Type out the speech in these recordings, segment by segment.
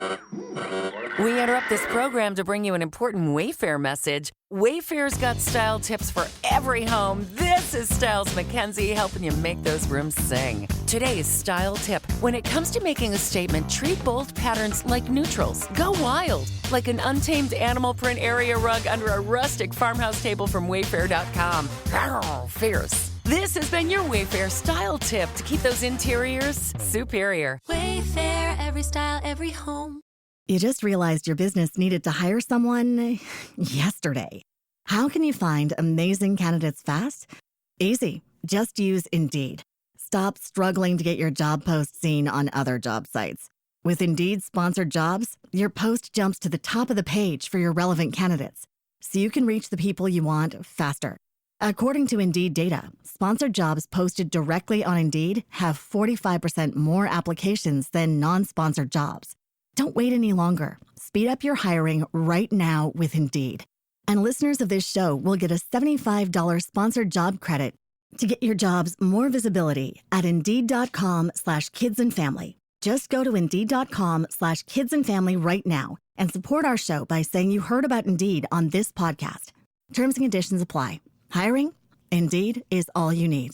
We interrupt this program to bring you an important Wayfair message. Wayfair's got style tips for every home. This is Styles McKenzie helping you make those rooms sing. Today's style tip. When it comes to making a statement, treat bold patterns like neutrals. Go wild, like an untamed animal print area rug under a rustic farmhouse table from Wayfair.com. Arr, fierce. This has been your Wayfair style tip to keep those interiors superior. Wayfair, every style, every home. You just realized your business needed to hire someone yesterday. How can you find amazing candidates fast? Easy. Just use Indeed. Stop struggling to get your job post seen on other job sites. With Indeed sponsored jobs, your post jumps to the top of the page for your relevant candidates, so you can reach the people you want faster. According to Indeed data, sponsored jobs posted directly on Indeed have 45% more applications than non-sponsored jobs. Don't wait any longer. Speed up your hiring right now with Indeed. And listeners of this show will get a $75 sponsored job credit to get your jobs more visibility at Indeed.com/kidsandfamily. Just go to Indeed.com/kidsandfamily right now and support our show by saying you heard about Indeed on this podcast. Terms and conditions apply. Hiring? Indeed is all you need.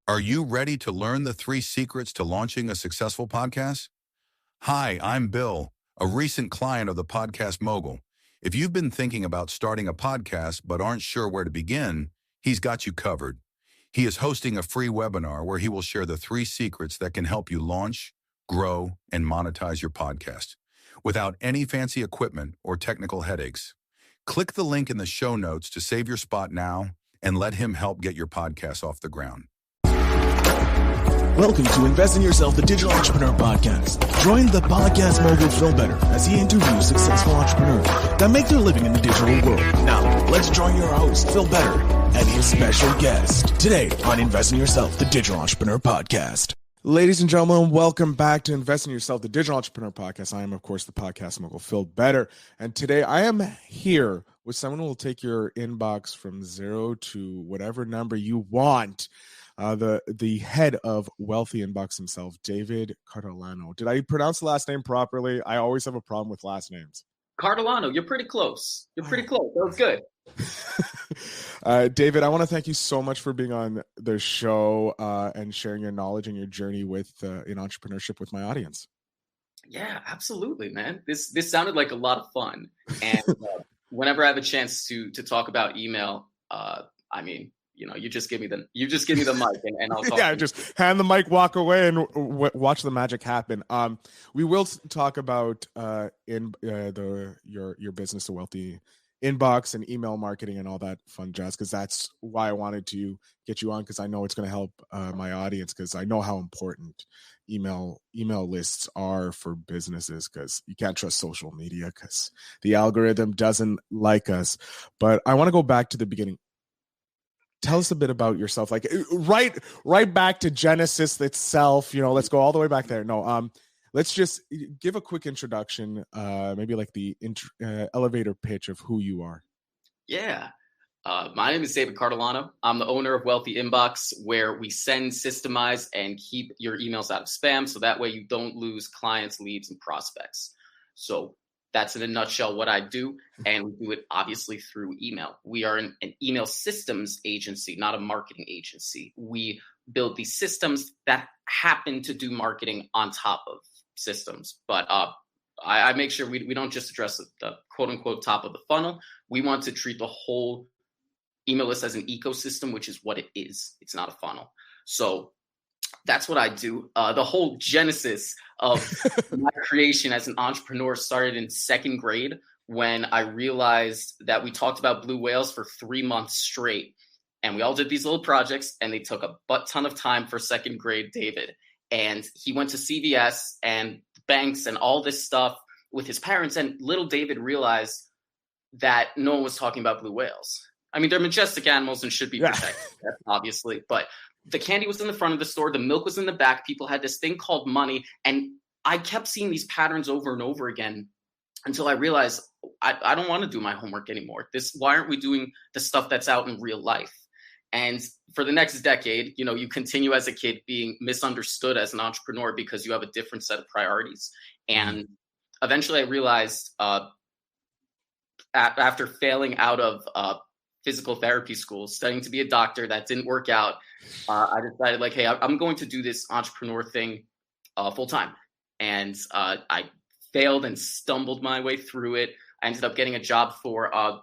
Are you ready to learn the 3 secrets to launching a successful podcast? Hi, I'm Bill, a recent client of the Podcast Mogul. If you've been thinking about starting a podcast but aren't sure where to begin, he's got you covered. He is hosting a free webinar where he will share the 3 secrets that can help you launch, grow, and monetize your podcast without any fancy equipment or technical headaches. Click the link in the show notes to save your spot now and let him help get your podcast off the ground. Welcome to Invest in Yourself, the Digital Entrepreneur Podcast. Join the Podcast Mogul Phil Better as he interviews successful entrepreneurs that make their living in the digital world. Now, let's join your host, Phil Better, and his special guest today on Invest in Yourself, the Digital Entrepreneur Podcast. Ladies and gentlemen, welcome back to Invest in Yourself, the Digital Entrepreneur Podcast. I am, of course, the Podcast Mogul Phil Better. And today I am here with someone who will take your inbox from 0 to whatever number you want. The head of Wealthy Inbox himself, David Cartolano. Did I pronounce the last name properly? I always have a problem with last names. Cartolano, you're pretty close. That was good. David, I want to thank you so much for being on the show and sharing your knowledge and your journey with in entrepreneurship with my audience. Yeah, absolutely, man. This sounded like a lot of fun. And whenever I have a chance to talk about email, you just give me the mic and I'll talk. Yeah, just hand the mic, walk away, and watch the magic happen. We will talk about your business, the Wealthy Inbox, and email marketing and all that fun jazz, because that's why I wanted to get you on, because I know it's going to help my audience, because I know how important email lists are for businesses, because you can't trust social media because the algorithm doesn't like us. But I want to go back to the beginning. Tell us a bit about yourself, like right back to Genesis itself. Let's go all the way back there. No, let's just give a quick introduction, maybe like the elevator pitch of who you are. Yeah. My name is David Cartolano. I'm the owner of Wealthy Inbox, where we send, systemize, and keep your emails out of spam, so that way you don't lose clients, leads, and prospects. So that's in a nutshell what I do, and we do it obviously through email. We are an email systems agency, not a marketing agency. We build these systems that happen to do marketing on top of systems. But I make sure we don't just address the quote unquote top of the funnel. We want to treat the whole email list as an ecosystem, which is what it is. It's not a funnel. So that's what I do. The whole genesis of my creation as an entrepreneur started in 2nd grade, when I realized that we talked about blue whales for 3 months straight. And we all did these little projects, and they took a butt ton of time for 2nd grade David. And he went to CVS and banks and all this stuff with his parents. And little David realized that no one was talking about blue whales. I mean, they're majestic animals and should be protected, obviously. But the candy was in the front of the store. The milk was in the back. People had this thing called money. And I kept seeing these patterns over and over again until I realized I don't want to do my homework anymore. Why aren't we doing the stuff that's out in real life? And for the next decade, you continue as a kid being misunderstood as an entrepreneur because you have a different set of priorities. And eventually I realized after failing out of physical therapy school, studying to be a doctor, that didn't work out. I decided like, hey, I'm going to do this entrepreneur thing full time. And I failed and stumbled my way through it. I ended up getting a job for a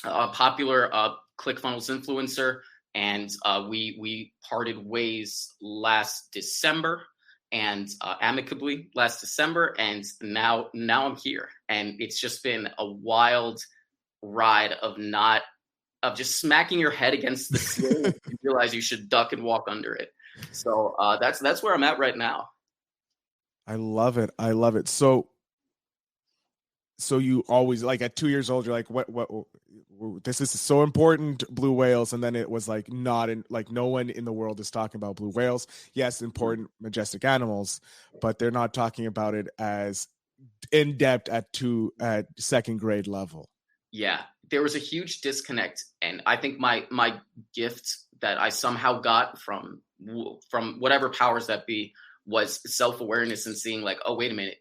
popular ClickFunnels influencer. And we parted ways last December, and amicably last December. And now I'm here. And it's just been a wild ride of just smacking your head against the ceiling. You realize you should duck and walk under it. So that's where I'm at right now. I love it. I love it. So you always, like, at 2 years old, you're like, what, this is so important, blue whales. And then it was like, not in, like, no one in the world is talking about blue whales. Yes, important, majestic animals, but they're not talking about it as in depth at second grade level. Yeah, there was a huge disconnect. And I think my gift that I somehow got from whatever powers that be was self-awareness and seeing like, oh, wait a minute,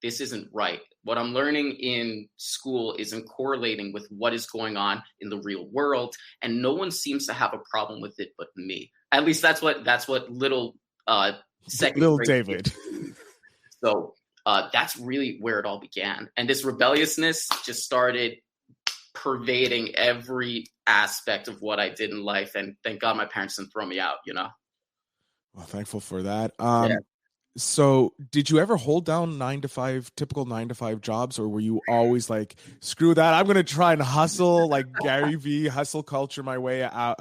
this isn't right. What I'm learning in school isn't correlating with what is going on in the real world. And no one seems to have a problem with it but me. At least that's what little David. So that's really where it all began. And this rebelliousness just started pervading every aspect of what I did in life. And thank God my parents didn't throw me out, Well, thankful for that. Yeah. So did you ever hold down typical 9-to-5 jobs, or were you always like, screw that, I'm going to try and hustle, like Gary Vee, hustle culture my way out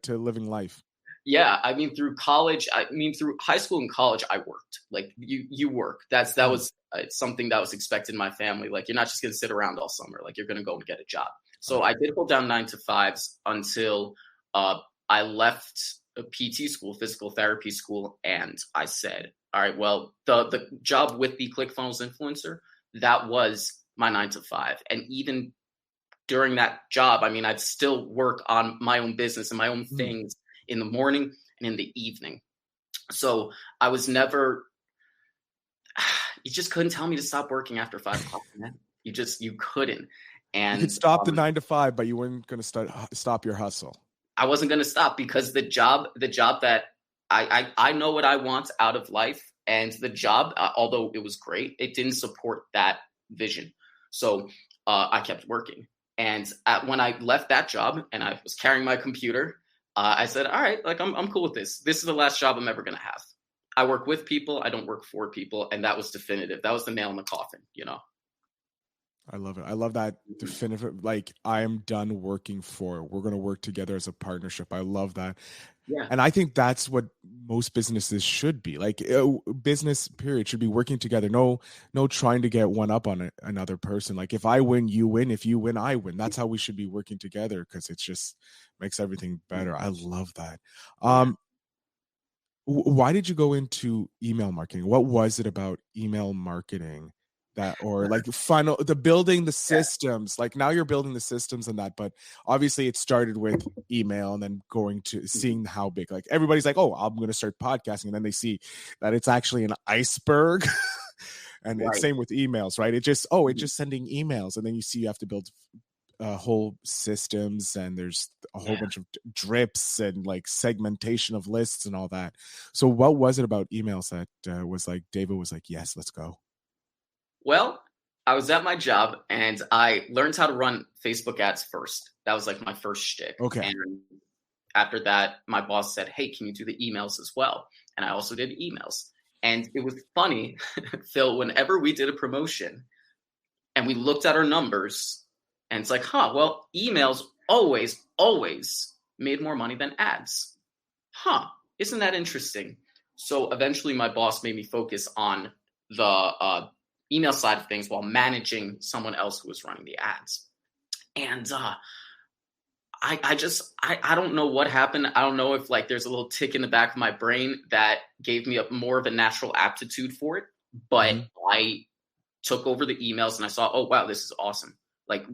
to living life? Yeah. I mean, through high school and college, I worked. Like you work. That was something that was expected in my family. Like, you're not just going to sit around all summer. Like, you're going to go and get a job. So I did hold down 9-to-5s until I left a PT school, physical therapy school. And I said, all right, well, the job with the ClickFunnels influencer, that was my 9-to-5. And even during that job, I mean, I'd still work on my own business and my own things in the morning and in the evening. So I was never, you just couldn't tell me to stop working after 5 o'clock, man. You couldn't. And you could stop the 9-to-5, but you weren't going to stop your hustle. I wasn't going to stop, because the job that I know what I want out of life, and the job, although it was great, it didn't support that vision. So I kept working. And when I left that job and I was carrying my computer, I said, all right, like I'm cool with this. This is the last job I'm ever going to have. I work with people. I don't work for people. And that was definitive. That was the nail in the coffin, I love it. I love that definitive, like, I am done working we're going to work together as a partnership. I love that. Yeah. And I think that's what most businesses should be. Like, business period should be working together. No trying to get one up on another person. Like, if I win, you win. If you win, I win. That's how we should be working together, because it just makes everything better. I love that. Why did you go into email marketing? What was it about email marketing or like building the systems? Like, now you're building the systems and that, but obviously it started with email and then going to seeing how big, like, everybody's like, oh, I'm going to start podcasting. And then they see that it's actually an iceberg. And It's same with emails, right? It's just sending emails. And then you have to build whole systems, and there's a whole bunch of drips and like segmentation of lists and all that. So what was it about emails that was like, David was like, yes, let's go? Well, I was at my job and I learned how to run Facebook ads first. That was like my first shtick. Okay. And after that, my boss said, hey, can you do the emails as well? And I also did emails. And it was funny, Phil, whenever we did a promotion and we looked at our numbers, and it's like, well, emails always made more money than ads. Isn't that interesting? So eventually my boss made me focus on the email side of things while managing someone else who was running the ads. And I don't know what happened. I don't know if like there's a little tick in the back of my brain that gave me more of a natural aptitude for it. But I took over the emails and I saw, oh, wow, this is awesome. Like,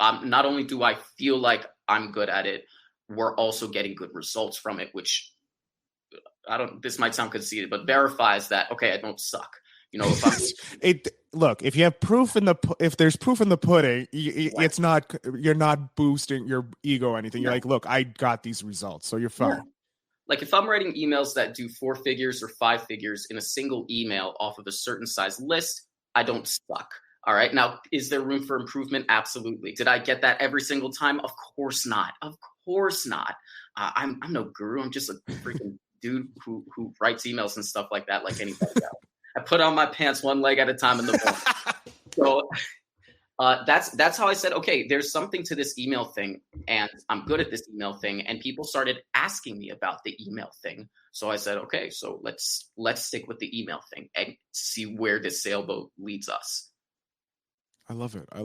not only do I feel like I'm good at it, we're also getting good results from it, which this might sound conceited, but verifies that, okay, I don't suck. You know, if I'm Look, if you have proof if there's proof in the pudding, it's not, you're not boosting your ego or anything. You're like, look, I got these results, so you're fine. Yeah. Like if I'm writing emails that do 4 figures or 5 figures in a single email off of a certain size list, I don't suck. All right. Now, is there room for improvement? Absolutely. Did I get that every single time? Of course not. Of course not. I'm no guru. I'm just a freaking dude who writes emails and stuff like that, like anybody else. I put on my pants one leg at a time in the morning. So that's how I said, okay, there's something to this email thing, and I'm good at this email thing. And people started asking me about the email thing. So I said, okay, so let's stick with the email thing and see where this sailboat leads us. I love it. I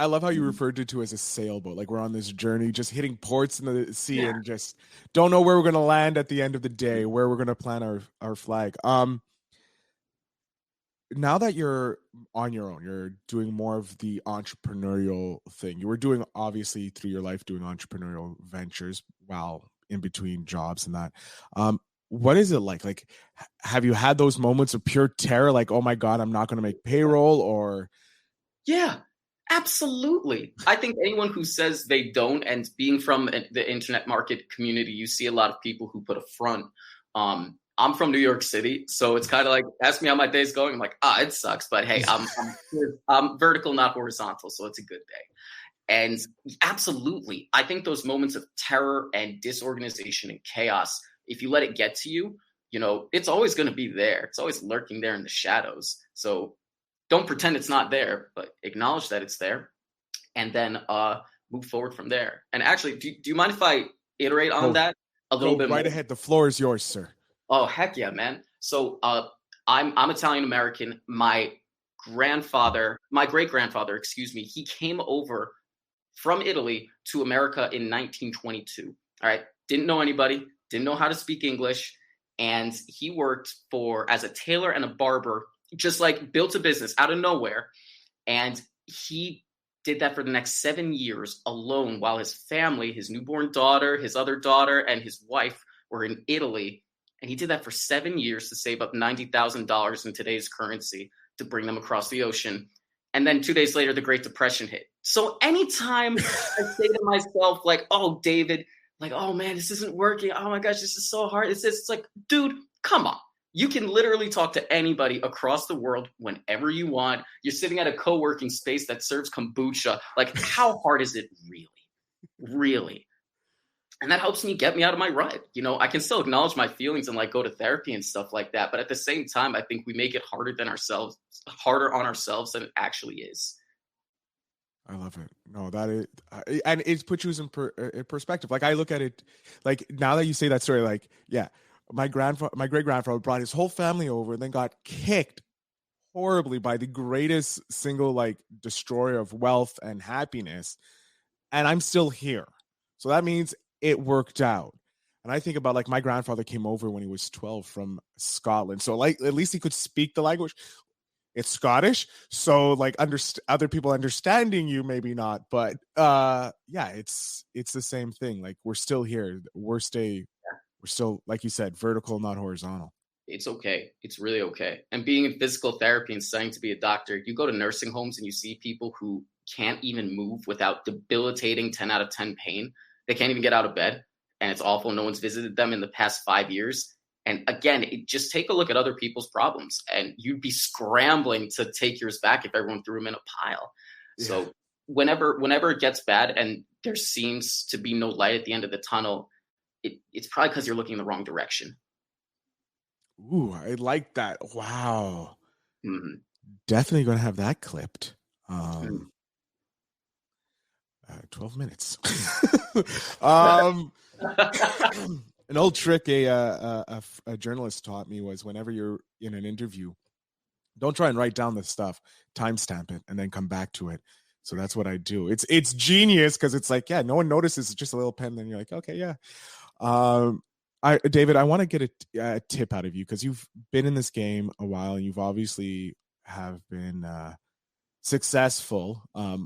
love how you referred to it as a sailboat. Like we're on this journey, just hitting ports in the sea and just don't know where we're going to land at the end of the day, where we're going to plant our flag. Now that you're on your own, you're doing more of the entrepreneurial thing. You were doing, obviously, through your life, doing entrepreneurial ventures while in between jobs and that. What is it like? Like, have you had those moments of pure terror? Like, oh my God, I'm not going to make payroll, or... Yeah, absolutely. I think anyone who says they don't, and being from the internet market community, you see a lot of people who put a front. I'm from New York City, so it's kind of like, ask me how my day's going. I'm like, it sucks, but hey, I'm vertical, not horizontal, so it's a good day. And absolutely, I think those moments of terror and disorganization and chaos, if you let it get to you, you know, it's always going to be there. It's always lurking there in the shadows. So don't pretend it's not there, but acknowledge that it's there, and then move forward from there. And actually, do you mind if I iterate on that a little bit? Right ahead. The floor is yours, sir. Oh, heck yeah, man. So I'm Italian American. My great grandfather, he came over from Italy to America in 1922. All right. Didn't know anybody, didn't know how to speak English. And he worked as a tailor and a barber, just like built a business out of nowhere. And he did that for the next 7 years alone, while his family, his newborn daughter, his other daughter, and his wife were in Italy. And he did that for 7 years to save up $90,000 in today's currency to bring them across the ocean. And then 2 days later, the Great Depression hit. So anytime I say to myself, like, oh, David, like, oh, man, this isn't working. Oh, my gosh, this is so hard. It's like, dude, come on. You can literally talk to anybody across the world whenever you want. You're sitting at a co-working space that serves kombucha. Like, how hard is it really? Really? And that helps me get me out of my rut. You know, I can still acknowledge my feelings and like go to therapy and stuff like that. But at the same time, I think we make it harder on ourselves than it actually is. I love it. No, that is, and it puts you in perspective. Like I look at it, like now that you say that story, like, yeah, my great grandfather brought his whole family over and then got kicked horribly by the greatest single like destroyer of wealth and happiness. And I'm still here. So that means it worked out. And I think about like my grandfather came over when he was 12 from Scotland. So like at least he could speak the language. It's Scottish. So like other people understanding you, maybe not. But yeah, it's the same thing. Like we're still here. We're still, like you said, vertical, not horizontal. It's okay. It's really okay. And being in physical therapy and studying to be a doctor, you go to nursing homes and you see people who can't even move without debilitating 10 out of 10 pain. They can't even get out of bed, and it's awful. No one's visited them in the past 5 years. And again, just take a look at other people's problems, and you'd be scrambling to take yours back if everyone threw them in a pile. Yeah. So whenever it gets bad and there seems to be no light at the end of the tunnel, it's probably because you're looking in the wrong direction. Ooh, I like that. Wow. Mm-hmm. Definitely going to have that clipped. 12 minutes. An old trick a journalist taught me was whenever you're in an interview, don't try and write down the stuff, timestamp it, and then come back to it. So that's what I do. It's genius because it's like, yeah, no one notices. It's just a little pen. Then you're like, okay, yeah. David, I want to get a tip out of you because you've been in this game a while and you've obviously have been successful,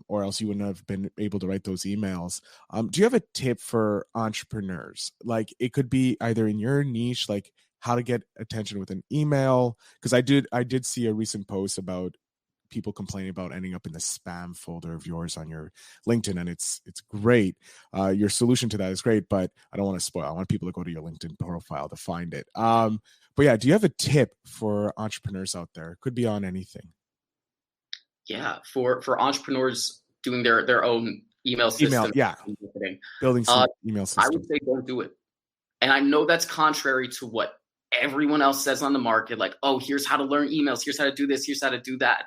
or else you wouldn't have been able to write those emails. Do you have a tip for entrepreneurs? Like it could be either in your niche, like how to get attention with an email. Because I did see a recent post about people complaining about ending up in the spam folder of yours on your LinkedIn, and it's great. Your solution to that is great, but I don't want to spoil. I want people to go to your LinkedIn profile to find it. But yeah, do you have a tip for entrepreneurs out there? Could be on anything. Yeah, for entrepreneurs doing their own email system, building some email system. I would say don't do it. And I know that's contrary to what everyone else says on the market, like, oh, here's how to learn emails, here's how to do this, here's how to do that.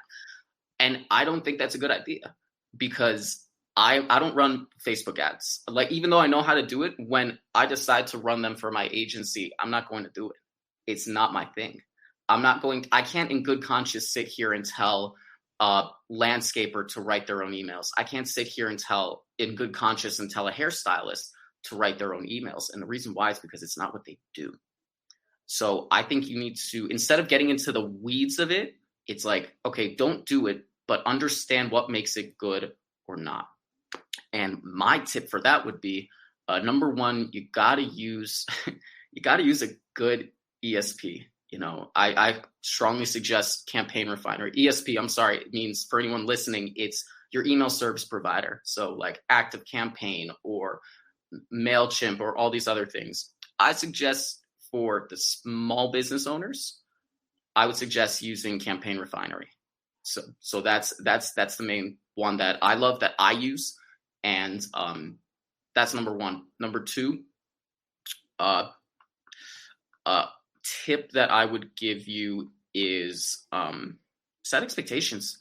And I don't think that's a good idea, because I don't run Facebook ads. Like, even though I know how to do it, when I decide to run them for my agency, I'm not going to do it. It's not my thing. I can't in good conscience sit here and tell a landscaper to write their own emails. I can't sit here and in good conscience and tell a hairstylist to write their own emails. And the reason why is because it's not what they do. So I think you need to, instead of getting into the weeds of it, it's like, okay, don't do it, but understand what makes it good or not. And my tip for that would be, number one, you gotta use a good ESP. I strongly suggest Campaign Refiner. ESP, I'm sorry, it means, for anyone listening, it's your email service provider. So like Active Campaign or MailChimp or all these other things. I suggest for the small business owners, I would suggest using Campaign Refinery. So that's the main one that I love, that I use. And that's number one. Number two, tip that I would give you is set expectations.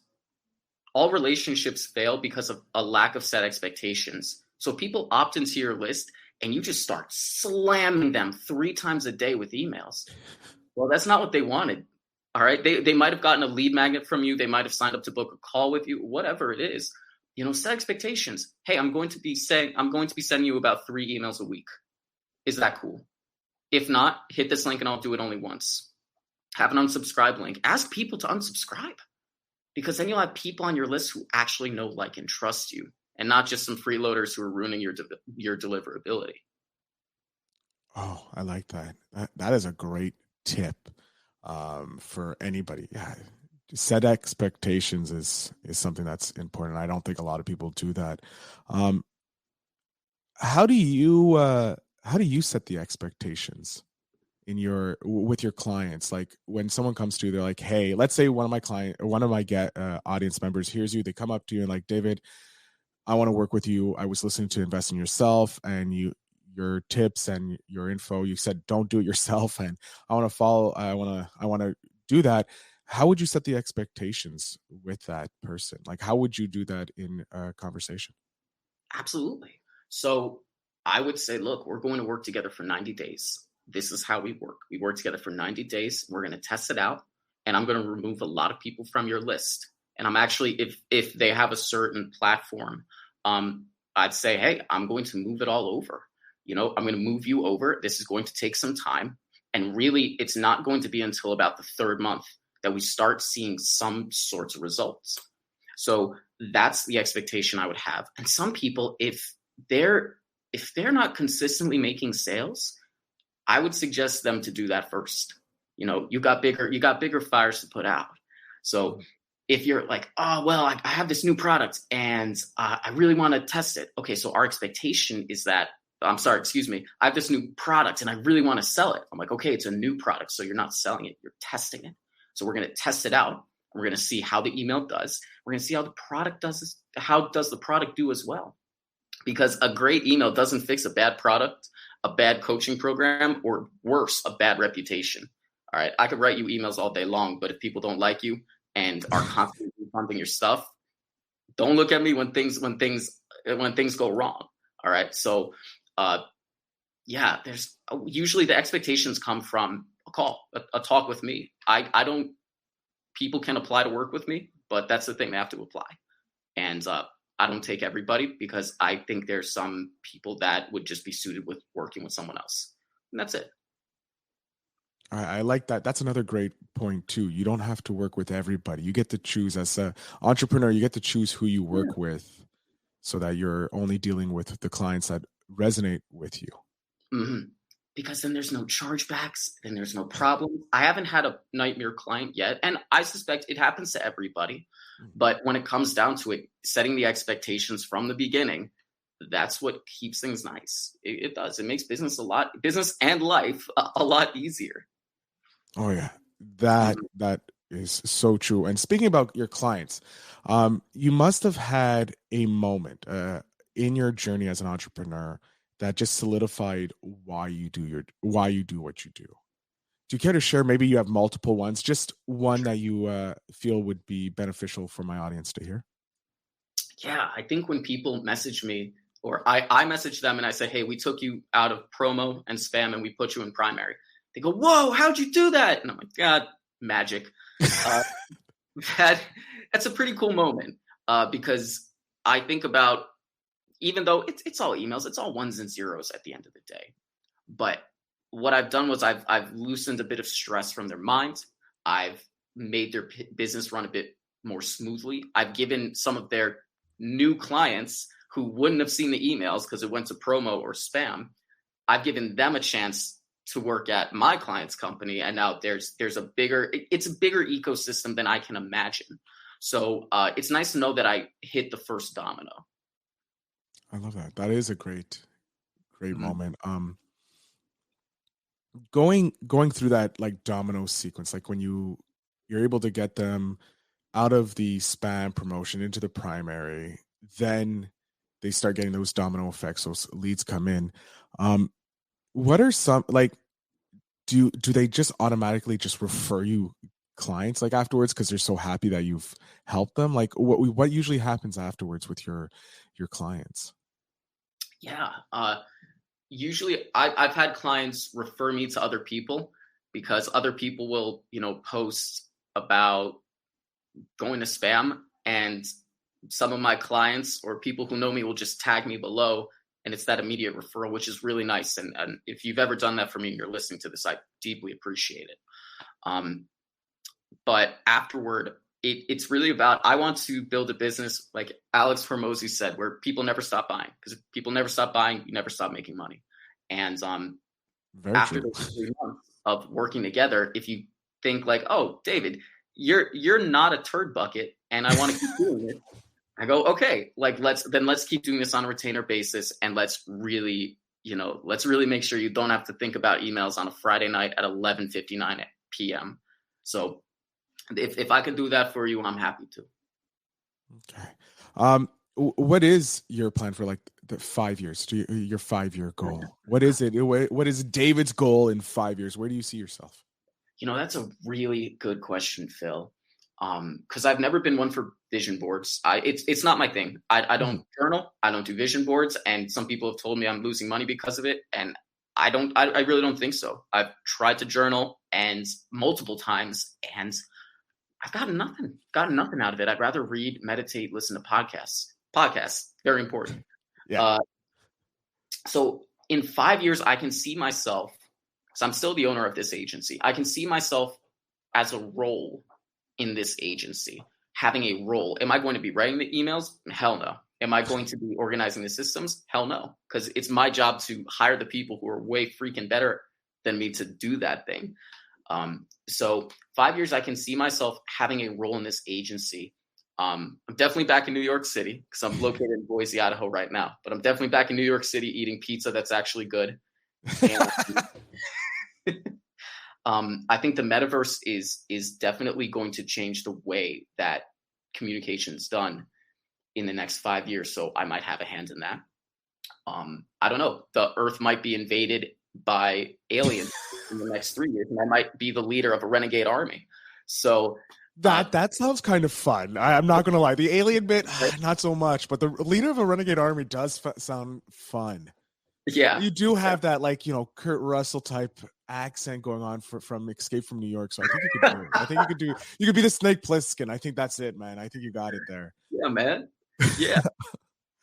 All relationships fail because of a lack of set expectations. So people opt into your list and you just start slamming them 3 times a day with emails. Well, that's not what they wanted. All right. They might have gotten a lead magnet from you. They might have signed up to book a call with you, whatever it is. Set expectations. Hey, I'm going to be sending you about 3 emails a week. Is that cool? If not, hit this link and I'll do it only once. Have an unsubscribe link. Ask people to unsubscribe, because then you'll have people on your list who actually know, like, and trust you, and not just some freeloaders who are ruining your deliverability. Oh, I like that. That is a great tip for anybody. Yeah. Set expectations is something that's important. I don't think a lot of people do that. How do you set the expectations with your clients? Like, when someone comes to you, they're like, hey, let's say one of my audience members hears you, they come up to you and like, David, I want to work with you. I was listening to Invest in Yourself and your tips and your info. You said, don't do it yourself. And I want to follow. I want to do that. How would you set the expectations with that person? Like, how would you do that in a conversation? Absolutely. So I would say, look, we're going to work together for 90 days. This is how we work. We work together for 90 days. We're going to test it out. And I'm going to remove a lot of people from your list. And I'm actually, if they have a certain platform, I'd say, hey, I'm going to move it all over. I'm going to move you over. This is going to take some time. And really, it's not going to be until about the 3rd month that we start seeing some sorts of results. So that's the expectation I would have. And some people, if they're not consistently making sales, I would suggest them to do that first. You got bigger fires to put out. So if you're like, oh, well, I have this new product and I really want to test it. Okay, so our expectation is that, I have this new product and I really want to sell it. I'm like, okay, it's a new product. So you're not selling it, you're testing it. So we're going to test it out. We're going to see how the email does. We're going to see how the product does. How does the product do as well? Because a great email doesn't fix a bad product, a bad coaching program, or worse, a bad reputation. All right. I could write you emails all day long, but if people don't like you and are constantly pumping your stuff, don't look at me when things go wrong. All right. So, there's usually the expectations come from a call, a talk with me. People can apply to work with me, but that's the thing, they have to apply. And I don't take everybody, because I think there's some people that would just be suited with working with someone else. And that's it. I like that. That's another great point too. You don't have to work with everybody. You get to choose, as an entrepreneur, you get to choose who you work with, so that you're only dealing with the clients that resonate with you. Mm-hmm. because then there's no chargebacks, then there's no problems. I haven't had a nightmare client yet, and I suspect it happens to everybody. But when it comes down to it, setting the expectations from the beginning, that's what keeps things nice. It does. It makes business and life a lot easier. Oh yeah, that is so true. And speaking about your clients, you must have had a moment in your journey as an entrepreneur that just solidified why you do what you do. Do you care to share? Maybe you have multiple ones, just one that you feel would be beneficial for my audience to hear. Yeah, I think when people message me, or I message them and I say, hey, we took you out of promo and spam and we put you in primary. They go, whoa, how'd you do that? And I'm like, God, magic. That's a pretty cool moment because I think about, even though it's all emails, it's all ones and zeros at the end of the day. But what I've done was I've loosened a bit of stress from their minds. I've made their business run a bit more smoothly. I've given some of their new clients who wouldn't have seen the emails because it went to promo or spam, I've given them a chance to work at my client's company. And now it's a bigger ecosystem than I can imagine. So it's nice to know that I hit the first domino. I love that. That is a great moment. Going through that like domino sequence, like when you're able to get them out of the spam promotion into the primary, then they start getting those domino effects, those leads come in. What are some, like, do they just automatically just refer you clients like afterwards because they're so happy that you've helped them? Like what usually happens afterwards with your clients? Yeah. Usually I've had clients refer me to other people because other people will, post about going to spam, and some of my clients or people who know me will just tag me below, and it's that immediate referral, which is really nice. And if you've ever done that for me and you're listening to this, I deeply appreciate it. But afterward, it's really about, I want to build a business, like Alex Hormozy said, where people never stop buying, because if people never stop buying, you never stop making money. And after those 3 months of working together, if you think like, oh, David, you're not a turd bucket and I want to keep doing it, I go, okay, like let's keep doing this on a retainer basis, and let's really make sure you don't have to think about emails on a Friday night at 11:59 p.m. So if I can do that for you, I'm happy to. Okay. What is your plan for like the 5 years? Your 5-year goal? What is it? What is David's goal in 5 years? Where do you see yourself? That's a really good question, Phil. Because I've never been one for vision boards. It's not my thing. I don't journal. I don't do vision boards. And some people have told me I'm losing money because of it. And I really don't think so. I've tried to journal and multiple times, and I've gotten nothing out of it. I'd rather read, meditate, listen to podcasts. Very important. Yeah. So in 5 years, I can see myself, because I'm still the owner of this agency, I can see myself as a role in this agency, having a role. Am I going to be writing the emails? Hell no. Am I going to be organizing the systems? Hell no. Because it's my job to hire the people who are way freaking better than me to do that thing. So 5 years, I can see myself having a role in this agency. I'm definitely back in New York City because I'm located in Boise, Idaho right now. But I'm definitely back in New York City eating pizza that's actually good. And, I think the metaverse is definitely going to change the way that communication is done in the next 5 years. So I might have a hand in that. I don't know. The Earth might be invaded by aliens in the next 3 years, and I might be the leader of a renegade army. So that sounds kind of fun. I'm not going to lie. The alien bit, not so much, but the leader of a renegade army does sound fun. Yeah. You do have that, like, Kurt Russell type accent going on from Escape from New York. So I think you could do it. I think you could be the Snake Plissken. I think that's it, man. I think you got it there. Yeah, man. Yeah.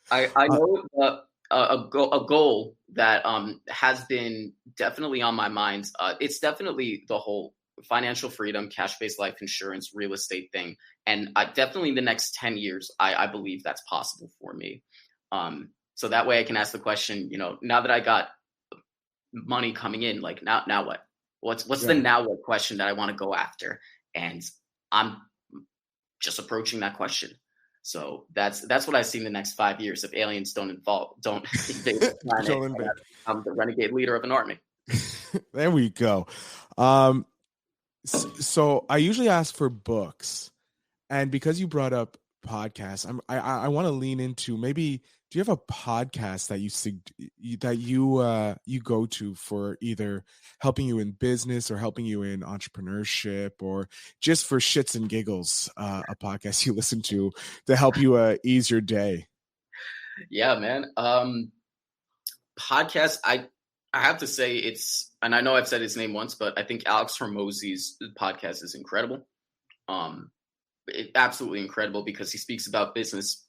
I know a goal that has been definitely on my mind. It's definitely the whole financial freedom, cash-based life insurance, real estate thing. And definitely in the next 10 years, I believe that's possible for me. So that way I can ask the question, now that I got money coming in. Like now what? What's the now what question that I want to go after? And I'm just approaching that question. So that's what I see in the next 5 years if aliens don't invade the planet. I'm the renegade leader of an army. There we go. So I usually ask for books, and because you brought up podcasts, I want to lean into maybe. Do you have a podcast that you go to for either helping you in business or helping you in entrepreneurship, or just for shits and giggles, a podcast you listen to help you ease your day? Yeah, man. Podcast, I have to say it's, and I know I've said his name once, but I think Alex Hormozi's podcast is incredible. Absolutely incredible, because he speaks about business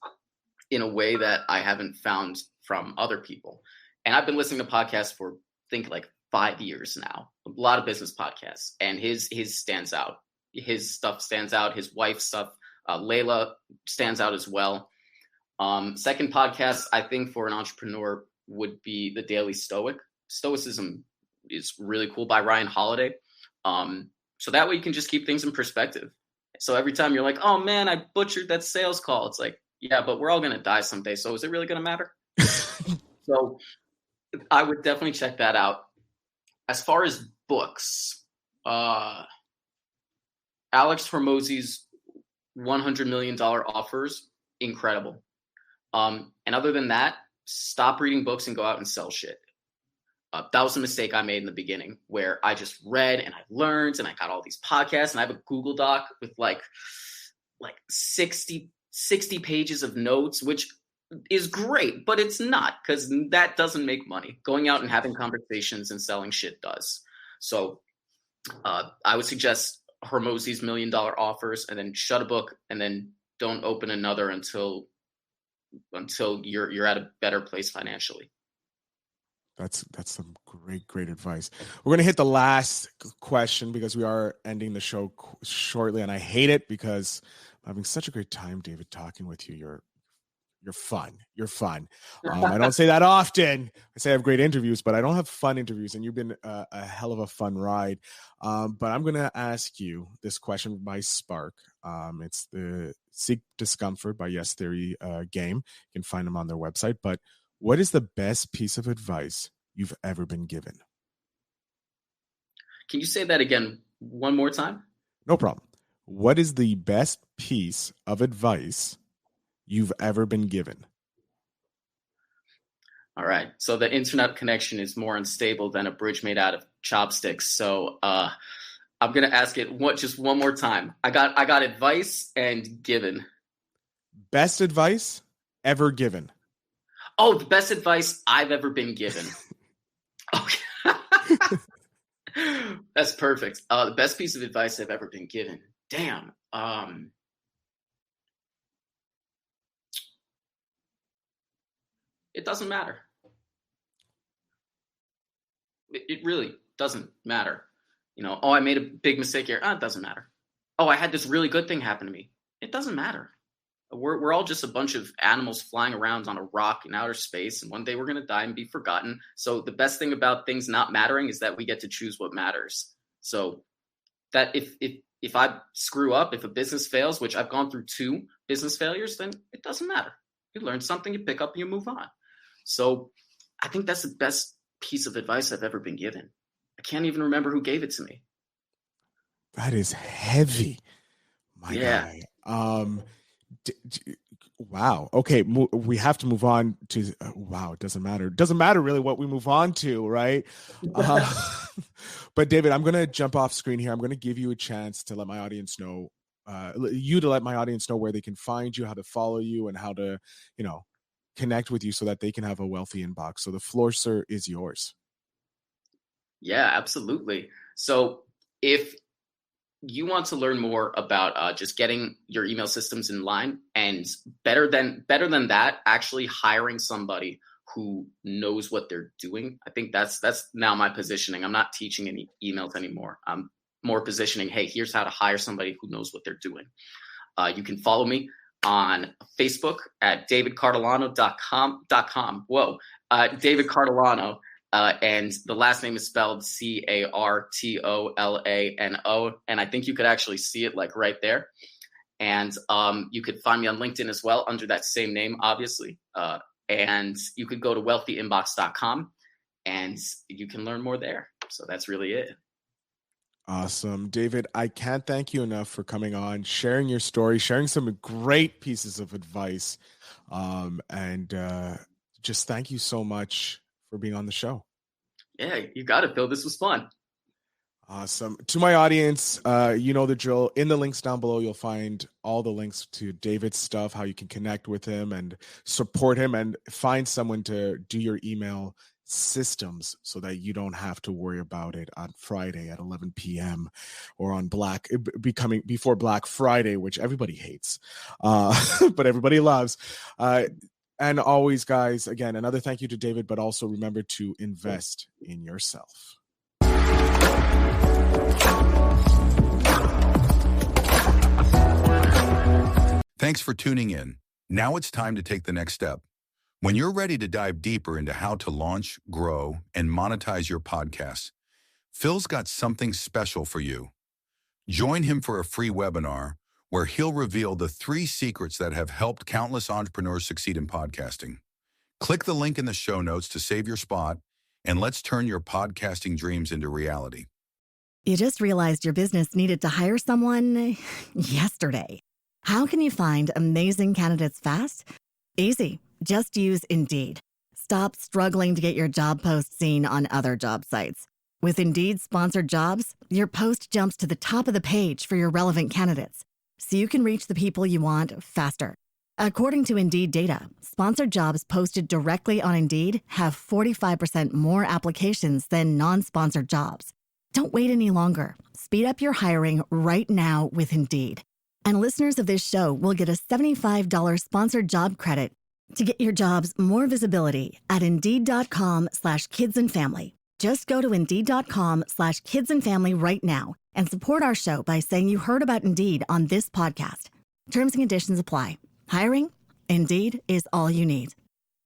in a way that I haven't found from other people. And I've been listening to podcasts for, I think, like 5 years now, a lot of business podcasts, and his stands out. His stuff stands out. His wife's stuff, Layla, stands out as well. Second podcast, I think, for an entrepreneur would be The Daily Stoic. Stoicism is really cool, by Ryan Holiday. So that way you can just keep things in perspective. So every time you're like, oh man, I butchered that sales call, it's like, yeah, but we're all going to die someday. So is it really going to matter? So I would definitely check that out. As far as books, Alex Hormozi's $100 million offers, incredible. And other than that, stop reading books and go out and sell shit. That was a mistake I made in the beginning, where I just read and I learned and I got all these podcasts, and I have a Google Doc with like 60 pages of notes, which is great, but it's not, because that doesn't make money. Going out and having conversations and selling shit does. So I would suggest Hormozi's $1 million offers, and then shut a book, and then don't open another until you're at a better place financially. That's some great advice. We're going to hit the last question because we are ending the show shortly, and I hate it because I'm having such a great time, David, talking with you. You're fun. You're fun. I don't say that often. I say I have great interviews, but I don't have fun interviews, and you've been a hell of a fun ride. But I'm going to ask you this question by Spark. It's the Seek Discomfort by Yes Theory game. You can find them on their website. But what is the best piece of advice you've ever been given? Can you say that again one more time? No problem. What is the best piece of advice you've ever been given? All right. So the internet connection is more unstable than a bridge made out of chopsticks. So I'm going to ask it just one more time. I got advice and given. Best advice ever given. Oh, the best advice I've ever been given. Okay. That's perfect. The best piece of advice I've ever been given. Damn. It doesn't matter. It really doesn't matter. Oh, I made a big mistake here. It doesn't matter. Oh, I had this really good thing happen to me. It doesn't matter. We're all just a bunch of animals flying around on a rock in outer space, and one day we're going to die and be forgotten. So the best thing about things not mattering is that we get to choose what matters. So that if I screw up, if a business fails, which I've gone through 2 business failures, then it doesn't matter. You learn something, you pick up, and you move on. So I think that's the best piece of advice I've ever been given. I can't even remember who gave it to me. That is heavy, my guy. Wow. Okay. We have to move on to, wow. It doesn't matter. It doesn't matter really what we move on to. Right. But David, I'm going to jump off screen here. I'm going to give you a chance to let my audience know, let my audience know where they can find you, how to follow you, and how to, connect with you so that they can have a wealthy inbox. So the floor, sir, is yours. Yeah, absolutely. So if you want to learn more about just getting your email systems in line, and better than that, actually hiring somebody who knows what they're doing. I think that's now my positioning. I'm not teaching any emails anymore. I'm more positioning, hey, here's how to hire somebody who knows what they're doing. You can follow me on Facebook at davidcartolano.com. David Cartolano. And the last name is spelled Cartolano. And I think you could actually see it like right there. And you could find me on LinkedIn as well under that same name, obviously. And you could go to wealthyinbox.com and you can learn more there. So that's really it. Awesome. David, I can't thank you enough for coming on, sharing your story, sharing some great pieces of advice. And just thank you so much for being on the show. Yeah, you got it, Phil. This was fun. Awesome. To my audience, you know the drill. In the links down below, you'll find all the links to David's stuff, how you can connect with him and support him and find someone to do your email systems so that you don't have to worry about it on Friday at 11 p.m. or on becoming before Black Friday, which everybody hates, but everybody loves. And always, guys, again, another thank you to David, but also remember to invest in yourself. Thanks for tuning in. Now it's time to take the next step. When you're ready to dive deeper into how to launch, grow, and monetize your podcast, Phil's got something special for you. Join him for a free webinar where he'll reveal the 3 secrets that have helped countless entrepreneurs succeed in podcasting. Click the link in the show notes to save your spot, and let's turn your podcasting dreams into reality. You just realized your business needed to hire someone yesterday. How can you find amazing candidates fast? Easy. Just use Indeed. Stop struggling to get your job post seen on other job sites. With Indeed sponsored jobs, your post jumps to the top of the page for your relevant candidates, so you can reach the people you want faster. According to Indeed data, sponsored jobs posted directly on Indeed have 45% more applications than non-sponsored jobs. Don't wait any longer. Speed up your hiring right now with Indeed. And listeners of this show will get a $75 sponsored job credit to get your jobs more visibility at Indeed.com/kidsandfamily. Just go to Indeed.com/kidsandfamily right now and support our show by saying you heard about Indeed on this podcast. Terms and conditions apply. Hiring? Indeed is all you need.